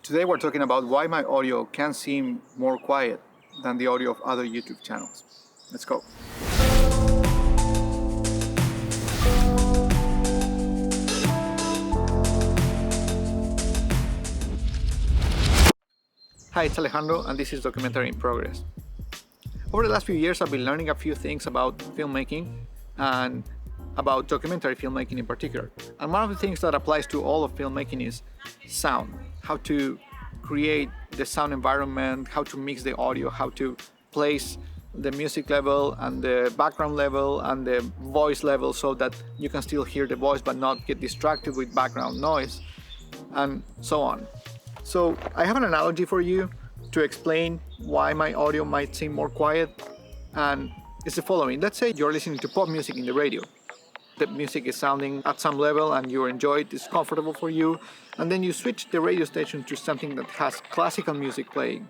Today we're talking about why my audio can seem more quiet than the audio of other YouTube channels. Let's go. Hi, it's Alejandro and this is Documentary in Progress. Over the last few years I've been learning a few things about filmmaking and about documentary filmmaking in particular. And one of the things that applies to all of filmmaking is sound. How to create the sound environment, how to mix the audio, how to place the music level and the background level and the voice level so that you can still hear the voice but not get distracted with background noise, and so on. So I have an analogy for you to explain why my audio might seem more quiet, and it's the following. Let's say you're listening to pop music in the radio. The music is sounding at some level and you enjoy it, it's comfortable for you, and then you switch the radio station to something that has classical music playing.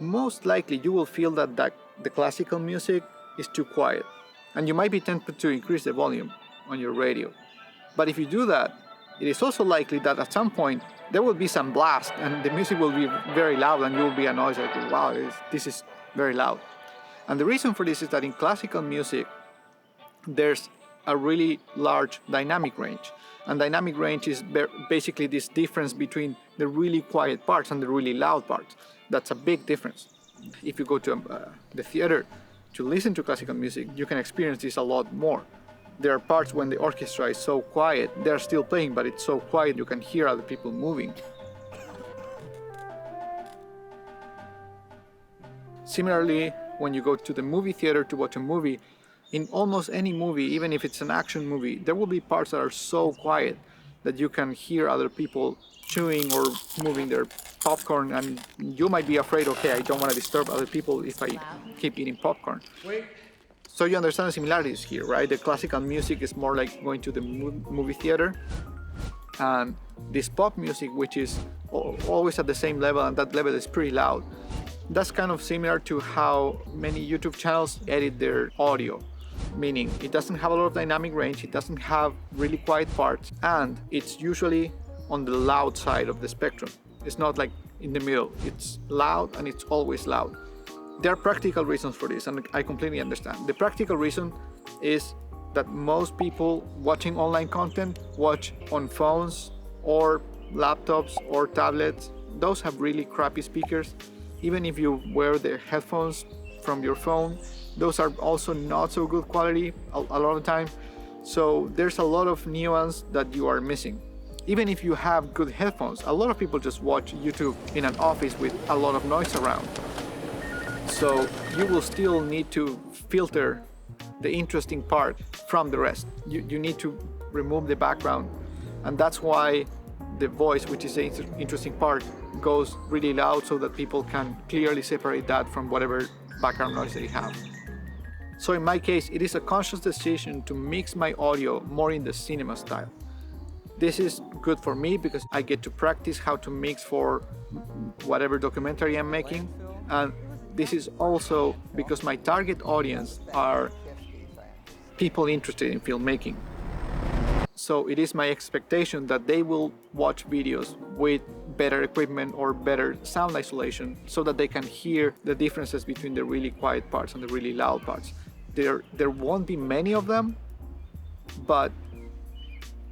Most likely you will feel that the classical music is too quiet, and you might be tempted to increase the volume on your radio. But if you do that, it is also likely that at some point there will be some blast and the music will be very loud and you will be annoyed, like, wow, this is very loud. And the reason for this is that in classical music there's a really large dynamic range. And dynamic range is basically this difference between the really quiet parts and the really loud parts. That's a big difference. If you go to the theater to listen to classical music, you can experience this a lot more. There are parts when the orchestra is so quiet, they're still playing, but it's so quiet you can hear other people moving. Similarly, when you go to the movie theater to watch a movie, in almost any movie, even if it's an action movie, there will be parts that are so quiet that you can hear other people chewing or moving their popcorn, and you might be afraid, okay, I don't want to disturb other people if I keep eating popcorn. So you understand the similarities here, right? The classical music is more like going to the movie theater, and this pop music, which is always at the same level, and that level is pretty loud. That's kind of similar to how many YouTube channels edit their audio. Meaning it doesn't have a lot of dynamic range, it doesn't have really quiet parts, and it's usually on the loud side of the spectrum. It's not like in the middle, it's loud and it's always loud. There are practical reasons for this, and I completely understand. The practical reason is that most people watching online content watch on phones or laptops or tablets. Those have really crappy speakers. Even if you wear the headphones from your phone, those are also not so good quality a lot of the time. So there's a lot of nuance that you are missing. Even if you have good headphones, a lot of people just watch YouTube in an office with a lot of noise around. So you will still need to filter the interesting part from the rest. You need to remove the background, and that's why the voice, which is the interesting part, goes really loud so that people can clearly separate that from whatever background noise they have. So in my case, it is a conscious decision to mix my audio more in the cinema style. This is good for me because I get to practice how to mix for whatever documentary I'm making, and this is also because my target audience are people interested in filmmaking. So it is my expectation that they will watch videos with better equipment or better sound isolation so that they can hear the differences between the really quiet parts and the really loud parts. There won't be many of them, but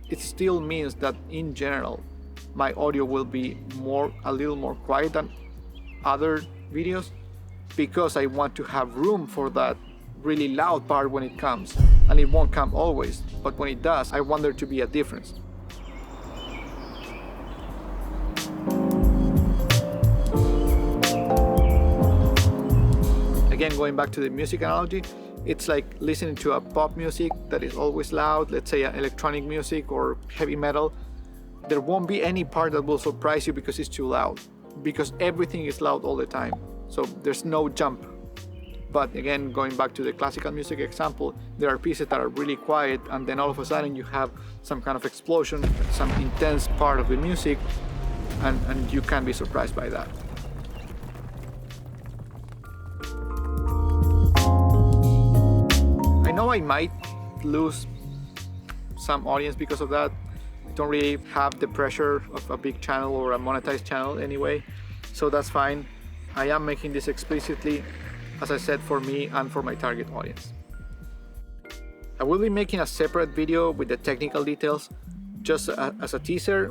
it still means that in general my audio will be a little more quiet than other videos, because I want to have room for that really loud part when it comes, and it won't come always, but when it does, I want there to be a difference. Again, going back to the music analogy, it's like listening to a pop music that is always loud, let's say electronic music or heavy metal. There won't be any part that will surprise you because it's too loud, because everything is loud all the time, so there's no jump. But again, going back to the classical music example, there are pieces that are really quiet, and then all of a sudden you have some kind of explosion, some intense part of the music, and you can be surprised by that. I know I might lose some audience because of that. don't really have the pressure of a big channel or a monetized channel anyway, so that's fine. I am making this explicitly, as I said, for me and for my target audience. I will be making a separate video with the technical details. Just as a teaser,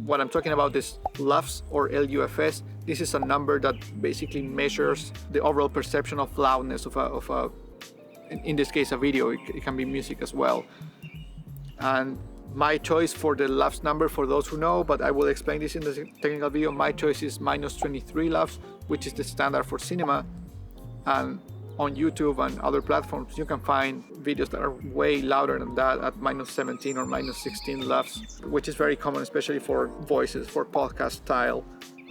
what I'm talking about is LUFS or LUFS. This is a number that basically measures the overall perception of loudness of a in this case a video. It can be music as well. And my choice for the LUFS number, for those who know, but I will explain this in the technical video, my choice is -23 LUFS, which is the standard for cinema. And on YouTube and other platforms, you can find videos that are way louder than that at -17 or -16 LUFS, which is very common, especially for voices, for podcast style.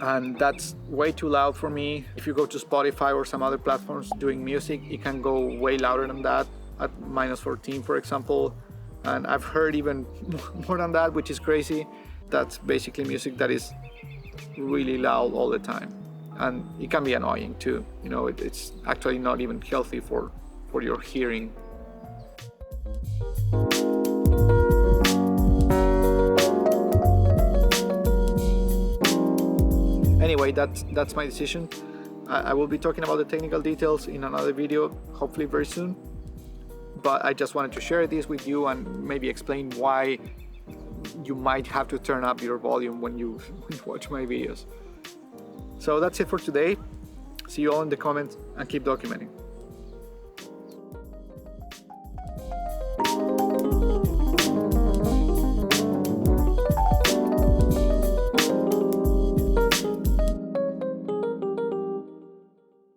And that's way too loud for me. If you go to Spotify or some other platforms doing music, it can go way louder than that at -14, for example. And I've heard even more than that, which is crazy. That's basically music that is really loud all the time. And it can be annoying too. You know, it's actually not even healthy for your hearing. Anyway, that's my decision. I will be talking about the technical details in another video, hopefully very soon. But I just wanted to share this with you and maybe explain why you might have to turn up your volume when you watch my videos. So that's it for today. See you all in the comments and keep documenting.